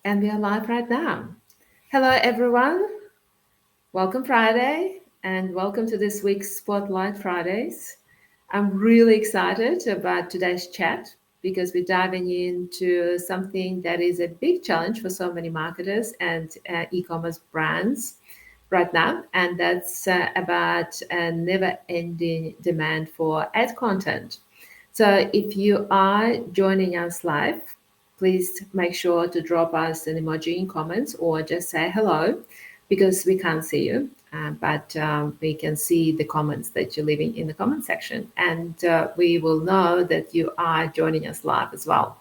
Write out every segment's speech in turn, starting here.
and we are live right now. Hello, everyone. Welcome, Friday, and welcome to this week's Spotlight Fridays. I'm really excited about today's chat because we're diving into something that is a big challenge for so many marketers and e-commerce brands right now, and that's about a never-ending demand for ad content. So if you are joining us live, please make sure to drop us an emoji in comments or just say hello because we can't see you, but we can see the comments that you're leaving in the comment section, and we will know that you are joining us live as well.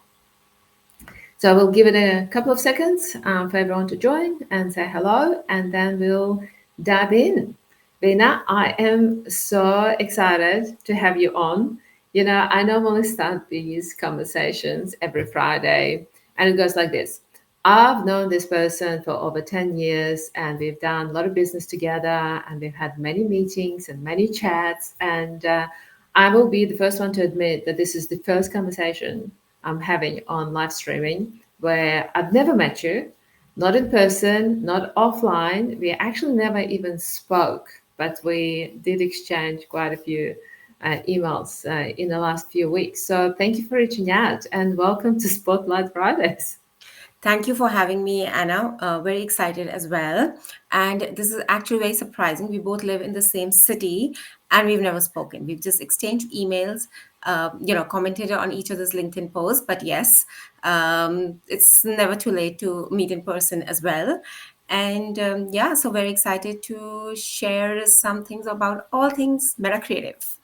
So we'll give it a couple of seconds for everyone to join and say hello, and then we'll dive in. Veena, I am so excited to have you on. I normally start these conversations every Friday, and it goes like this. I've known this person for over 10 years, and we've done a lot of business together, and we've had many meetings and many chats. And I will be the first one to admit that this is the first conversation I'm having on live streaming where I've never met you, not in person, not offline. We actually never even spoke, but we did exchange quite a few emails in the last few weeks. So thank you for reaching out and welcome to Spotlight Fridays. Thank you for having me, Anna. Very excited as well. And this is actually very surprising. We both live in the same city and we've never spoken. We've just exchanged emails, commented on each other's LinkedIn posts. But yes, it's never too late to meet in person as well. And yeah, so very excited to share some things about all things meta creative.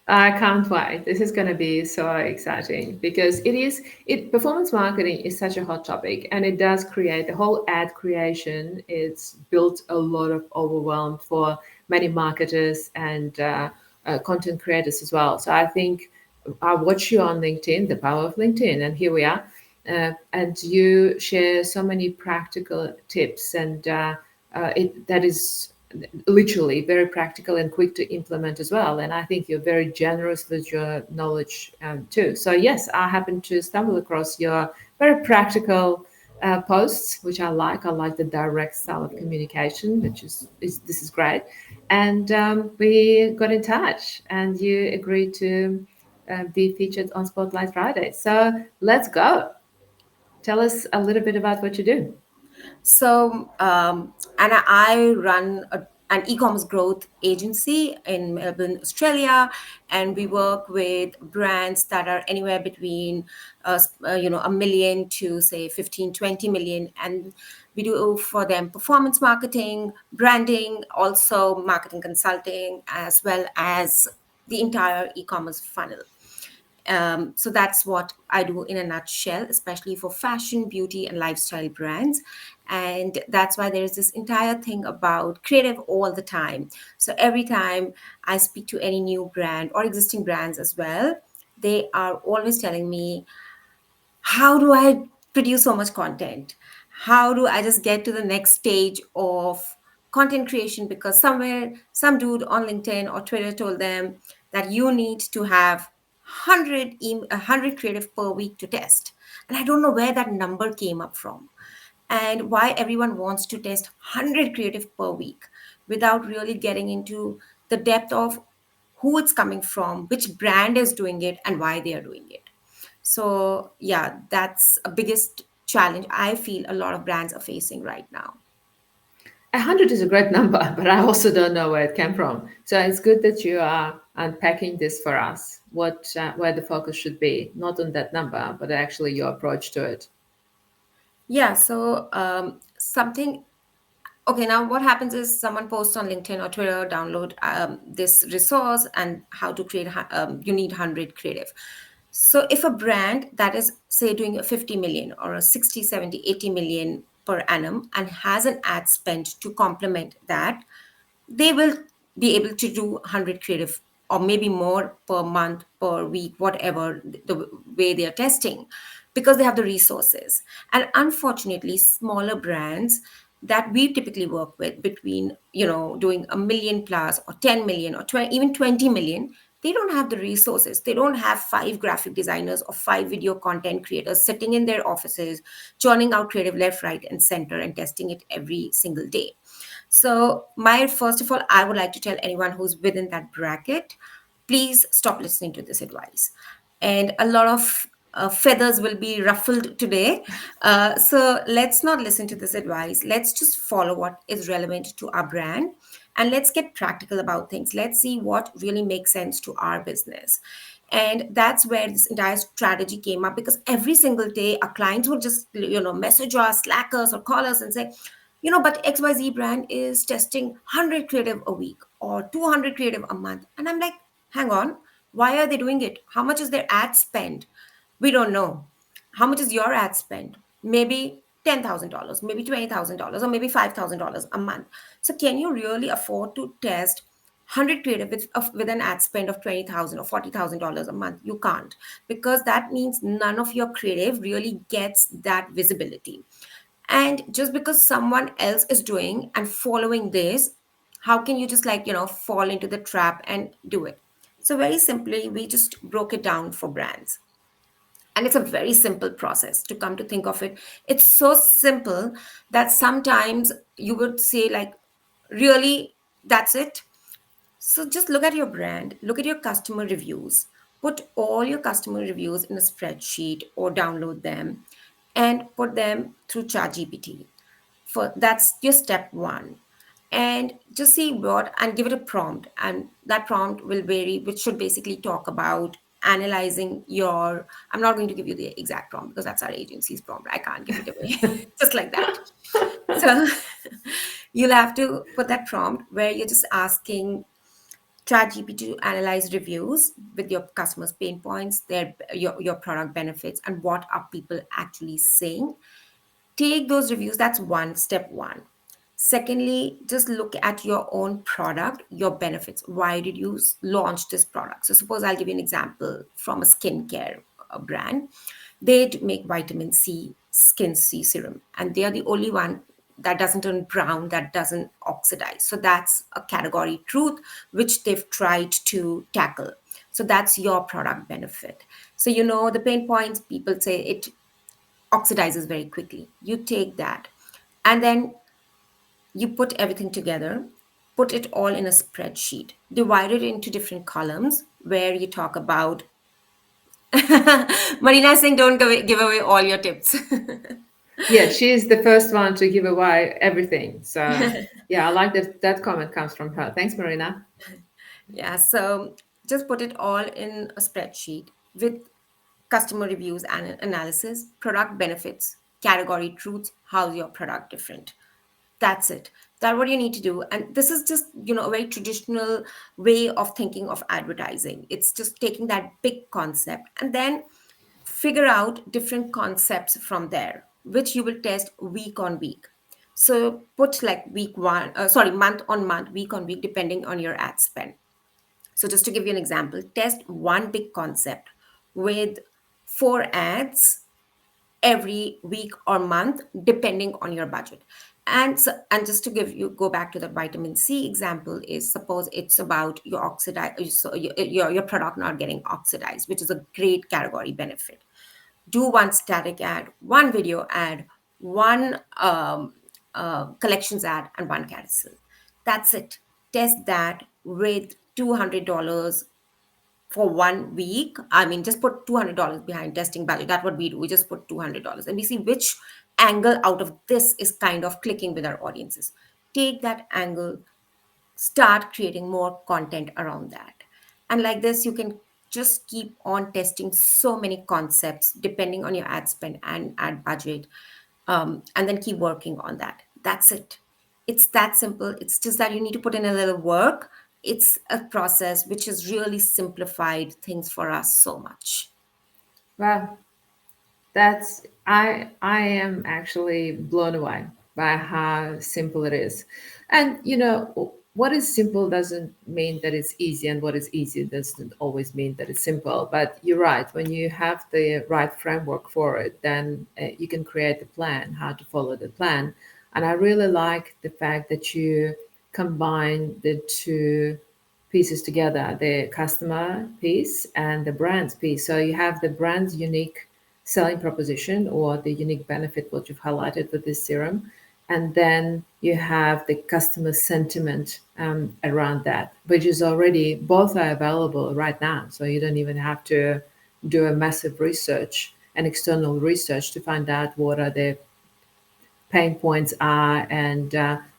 I can't wait. This is going to be so exciting because it performance marketing is such a hot topic, and it does create the whole ad creation. It's built a lot of overwhelm for many marketers and content creators as well. So I think I watch you on LinkedIn, the power of LinkedIn, and here we are. And you share so many practical tips, and that is literally very practical and quick to implement as well. And I think you're very generous with your knowledge too. So yes, I happen to stumble across your very practical posts, which I like. I like the direct style of communication, which is this is great. And we got in touch, and you agreed to be featured on Spotlight Friday. So let's go. Tell us a little bit about what you do. And I run an e-commerce growth agency in Melbourne, Australia, and we work with brands that are anywhere between, a million to say 15, 20 million. And we do for them performance marketing, branding, also marketing consulting, as well as the entire e-commerce funnel. So that's what I do in a nutshell, especially for fashion, beauty, and lifestyle brands. And that's why there's this entire thing about creative all the time. So every time I speak to any new brand or existing brands as well, they are always telling me, how do I produce so much content? How do I just get to the next stage of content creation? Because somewhere, some dude on LinkedIn or Twitter told them that you need to have 100 creative per week to test. And I don't know where that number came up from and why everyone wants to test 100 creative per week without really getting into the depth of who it's coming from, which brand is doing it, and why they are doing it. So, yeah, that's a biggest challenge I feel a lot of brands are facing right now. 100 is a great number, but I also don't know where it came from. So it's good that you are unpacking this for us, where the focus should be, not on that number, but actually your approach to it. Yeah, so something. Okay, now what happens is someone posts on LinkedIn or Twitter, download this resource and how to create, you need 100 creative. So if a brand that is, say, doing a 50 million or a 60, 70, 80 million per annum and has an ad spend to complement that, they will be able to do 100 creative or maybe more per month, per week, whatever the way they are testing, because they have the resources. And unfortunately, smaller brands that we typically work with between, doing a million plus or 10 million or 20, even 20 million, they don't have the resources. They don't have five graphic designers or five video content creators sitting in their offices, churning out creative left, right, and center and testing it every single day. So, my first of all, I would like to tell anyone who's within that bracket, please stop listening to this advice. And a lot of feathers will be ruffled today. So, let's not listen to this advice. Let's just follow what is relevant to our brand and let's get practical about things. Let's see what really makes sense to our business. And that's where this entire strategy came up, because every single day our clients would just message us, slack us, or call us and say, but XYZ brand is testing 100 creative a week or 200 creative a month. And I'm like, hang on, why are they doing it? How much is their ad spend? We don't know. How much is your ad spend? Maybe $10,000, maybe $20,000, or maybe $5,000 a month. So can you really afford to test 100 creative with an ad spend of 20,000 or $40,000 a month? You can't, because that means none of your creative really gets that visibility. And just because someone else is doing and following this, how can you just fall into the trap and do it? So very simply, we just broke it down for brands. And it's a very simple process to come to think of it. It's so simple that sometimes you would say, like, really, that's it? So just look at your brand, look at your customer reviews, put all your customer reviews in a spreadsheet or download them and put them through ChatGPT. For that's your step one. And just see what and give it a prompt. And that prompt will vary, which should basically talk about analyzing your. I'm not going to give you the exact prompt because that's our agency's prompt. I can't give it away just like that. So you'll have to put that prompt where you're just asking ChatGPT to analyze reviews with your customers' pain points, your product benefits, and what are people actually saying. Take those reviews. That's one, step one. Secondly, just look at your own product, your benefits. Why did you launch this product? So suppose I'll give you an example from a skincare brand. They make vitamin C skin C serum, and they are the only one that doesn't turn brown, that doesn't oxidize. So that's a category truth which they've tried to tackle. So that's your product benefit. So the pain points, people say it oxidizes very quickly. You take that and then you put everything together, put it all in a spreadsheet, divide it into different columns where you talk about. Marina is saying, don't give away all your tips. Yeah, she is the first one to give away everything. So yeah, I like that comment comes from her. Thanks, Marina. Yeah, so just put it all in a spreadsheet with customer reviews and analysis, product benefits, category truths, how's your product different. That's it. That's what you need to do. And this is just, a very traditional way of thinking of advertising. It's just taking that big concept and then figure out different concepts from there, which you will test week on week. So put like month on month, week on week, depending on your ad spend. So just to give you an example, test one big concept with four ads every week or month depending on your budget. And just to go back to the vitamin C example, is suppose it's about your oxidize, so your product not getting oxidized, which is a great category benefit. Do one static ad, one video ad, one collections ad, and one carousel. That's it. Test that with $200 for 1 week. I mean, just put $200 behind testing budget. That's what we do. We just put $200 and we see which angle out of this is kind of clicking with our audiences. Take that angle, start creating more content around that. And like this, you can just keep on testing so many concepts depending on your ad spend and ad budget, and then keep working on that. That's it. It's that simple. It's just that you need to put in a little work. It's a process which has really simplified things for us so much. Wow, I am actually blown away by how simple it is. And what is simple doesn't mean that it's easy, and what is easy doesn't always mean that it's simple. But you're right, when you have the right framework for it, then you can create the plan, how to follow the plan. And I really like the fact that you combine the two pieces together, the customer piece and the brand's piece. So you have the brand's unique selling proposition or the unique benefit, what you've highlighted with this serum. And then you have the customer sentiment around that, which is already, both are available right now. So you don't even have to do a massive research and external research to find out what are the pain points are and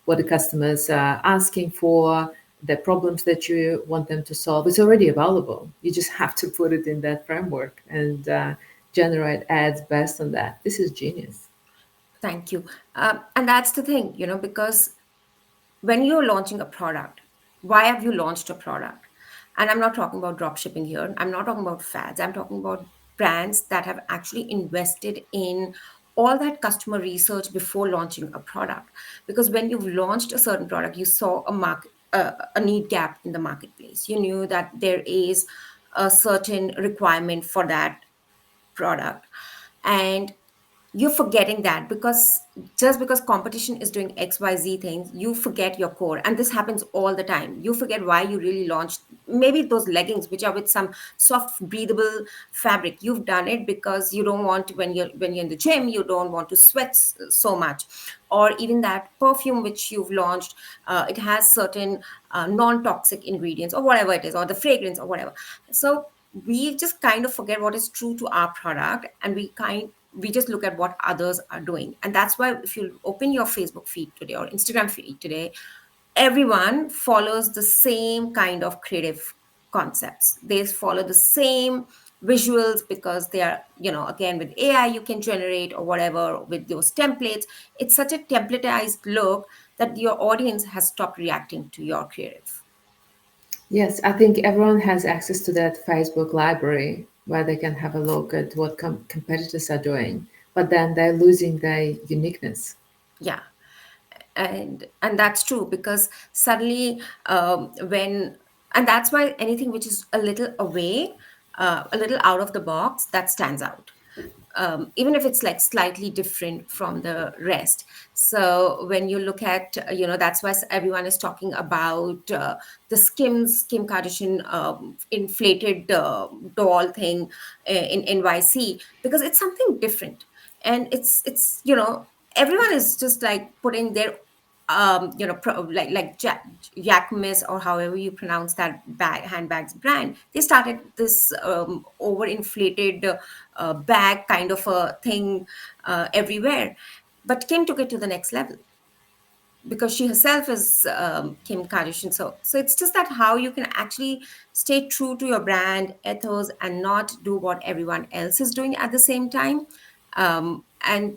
what the customers are asking for, the problems that you want them to solve. It's already available. You just have to put it in that framework and generate ads based on that. This is genius. Thank you. And that's the thing, because when you're launching a product, why have you launched a product? And I'm not talking about drop shipping here. I'm not talking about fads. I'm talking about brands that have actually invested in all that customer research before launching a product. Because when you've launched a certain product, you saw a need gap in the marketplace. You knew that there is a certain requirement for that product, and you're forgetting that, because just because competition is doing xyz things, you forget your core. And this happens all the time. You forget why you really launched maybe those leggings, which are with some soft breathable fabric. You've done it because you don't want, when you're in the gym, you don't want to sweat so much. Or even that perfume which you've launched, it has certain non-toxic ingredients or whatever it is, or the fragrance or whatever. So we just kind of forget what is true to our product, and we just look at what others are doing. And that's why if you open your Facebook feed today or Instagram feed today, everyone follows the same kind of creative concepts. They follow the same visuals, because they are, again, with AI you can generate or whatever with those templates. It's such a templatized look that your audience has stopped reacting to your creative. Yes, I think everyone has access to that Facebook library where they can have a look at what competitors are doing, but then they're losing their uniqueness. Yeah. And that's true, because suddenly, when and that's why anything which is a little away, a little out of the box, that stands out, even if it's like slightly different from the rest. So when you look at, that's why everyone is talking about the Kim Kardashian inflated doll thing in NYC, because it's something different. And it's everyone is just like putting their Yakmis, or however you pronounce that handbags brand. They started this overinflated bag kind of a thing everywhere. But Kim took it to the next level, because she herself is Kim Kardashian. So it's just that how you can actually stay true to your brand ethos and not do what everyone else is doing at the same time. And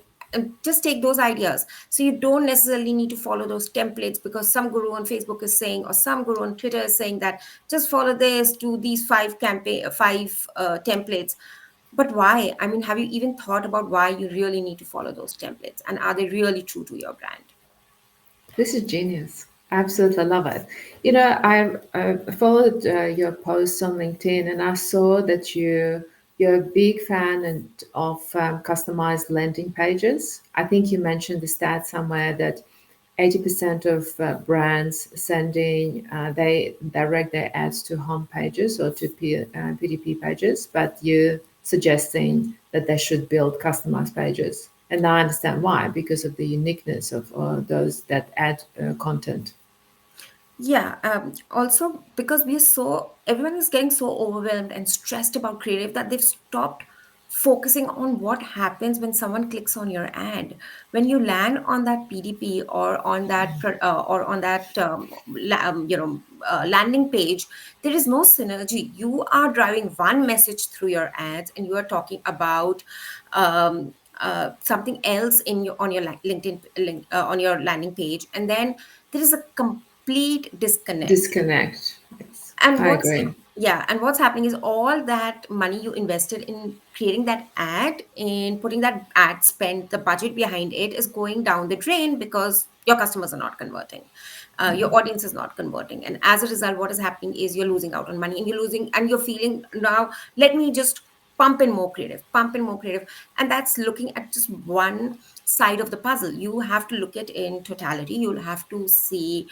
just take those ideas. So you don't necessarily need to follow those templates, because some guru on Facebook is saying, or some guru on Twitter is saying that just follow this, do these five templates. But why? I mean, have you even thought about why you really need to follow those templates, and are they really true to your brand? This is genius. I absolutely love it. You know, I followed your posts on LinkedIn, and I saw that you're a big fan of customized landing pages. I think you mentioned the stat somewhere that 80% of brands sending they direct their ads to home pages or to PDP pages, but you suggesting that they should build customized pages. And now I understand why, because of the uniqueness of those that add content. Yeah, also because everyone is getting so overwhelmed and stressed about creative that they've stopped focusing on what happens when someone clicks on your ad. When you land on that PDP, or on that landing page, there is no synergy. You are driving one message through your ads, and you are talking about something else on your LinkedIn on your landing page, and then there is a complete disconnect. Disconnect. Yes, And I agree. what's happening is all that money you invested in creating that ad, in putting that ad spend, the budget behind it, is going down the drain, because your customers are not converting, your audience is not converting, and as a result, what is happening is you're losing out on money, and you're feeling, now let me just pump in more creative. And that's looking at just one side of the puzzle. You have to look at in totality. You'll have to see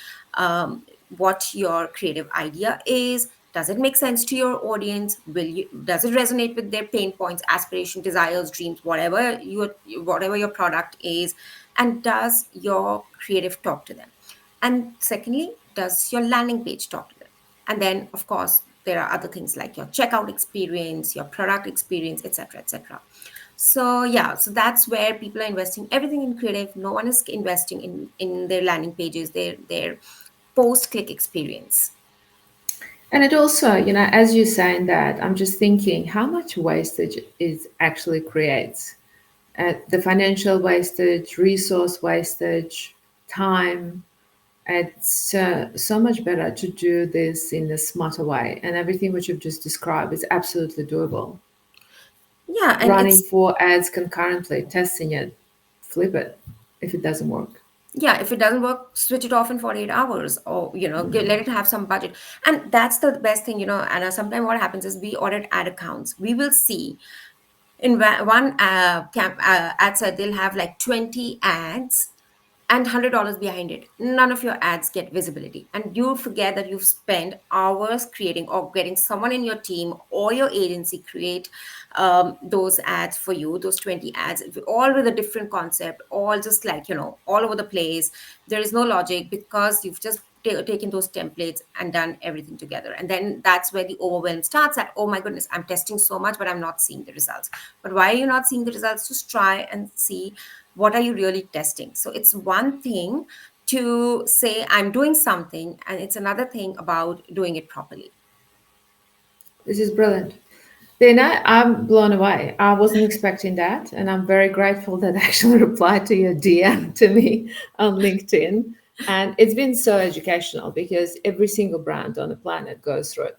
what your creative idea is. Does it make sense to your audience? Does it resonate with their pain points, aspiration, desires, dreams, whatever your product is? And does your creative talk to them? And secondly, does your landing page talk to them? And then, of course, there are other things like your checkout experience, your product experience, etc., etc. So yeah, so that's where people are investing everything in creative. No one is investing in their landing pages, their post click experience. And it also, as you're saying that, I'm just thinking how much wastage it actually creates. The financial wastage, resource wastage, time. It's so much better to do this in a smarter way. And everything which you've just described is absolutely doable. Yeah, and Running it's 4 ads concurrently, testing it, flip it if it doesn't work. yeah, if it doesn't work, switch it off in 48 hours, or let it have some budget. And that's the best thing, Anna. Sometimes what happens is we audit ad accounts. We will see in one ad set they'll have like 20 ads and $100 behind it. None of your ads get visibility, and you forget that you've spent hours creating or getting someone in your team or your agency create those ads for you, those 20 ads, all with a different concept, all just like all over the place. There is no logic because you've just taken those templates and done everything together, and then that's where the overwhelm starts. At, oh my goodness, I'm testing so much but I'm not seeing the results. But why are you not seeing the results? Just try and see what are you really testing. So it's one thing to say I'm doing something, and it's another thing about doing it properly. This is brilliant. Veena, I'm blown away. I wasn't expecting that, and I'm very grateful that I actually replied to your DM to me on LinkedIn. And it's been so educational because every single brand on the planet goes through it,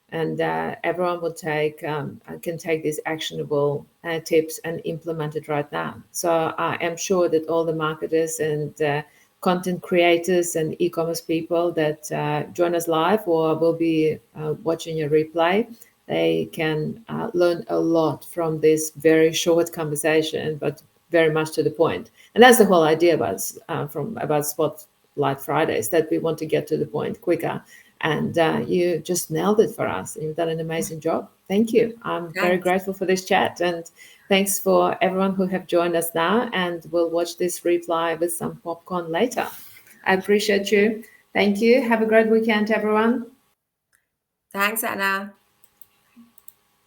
and everyone will can take these actionable tips and implement it right now. So I am sure that all the marketers and content creators and e-commerce people that join us live or will be watching a replay, they can learn a lot from this very short conversation, but very much to the point. And that's the whole idea about Spotlight Fridays, that we want to get to the point quicker. And you just nailed it for us. You've done an amazing job. Thank you. I'm very Thanks. grateful for this chat. And thanks for everyone who have joined us now and will watch this replay with some popcorn later. I appreciate you. Thank you. Have a great weekend, everyone. Thanks, Anna.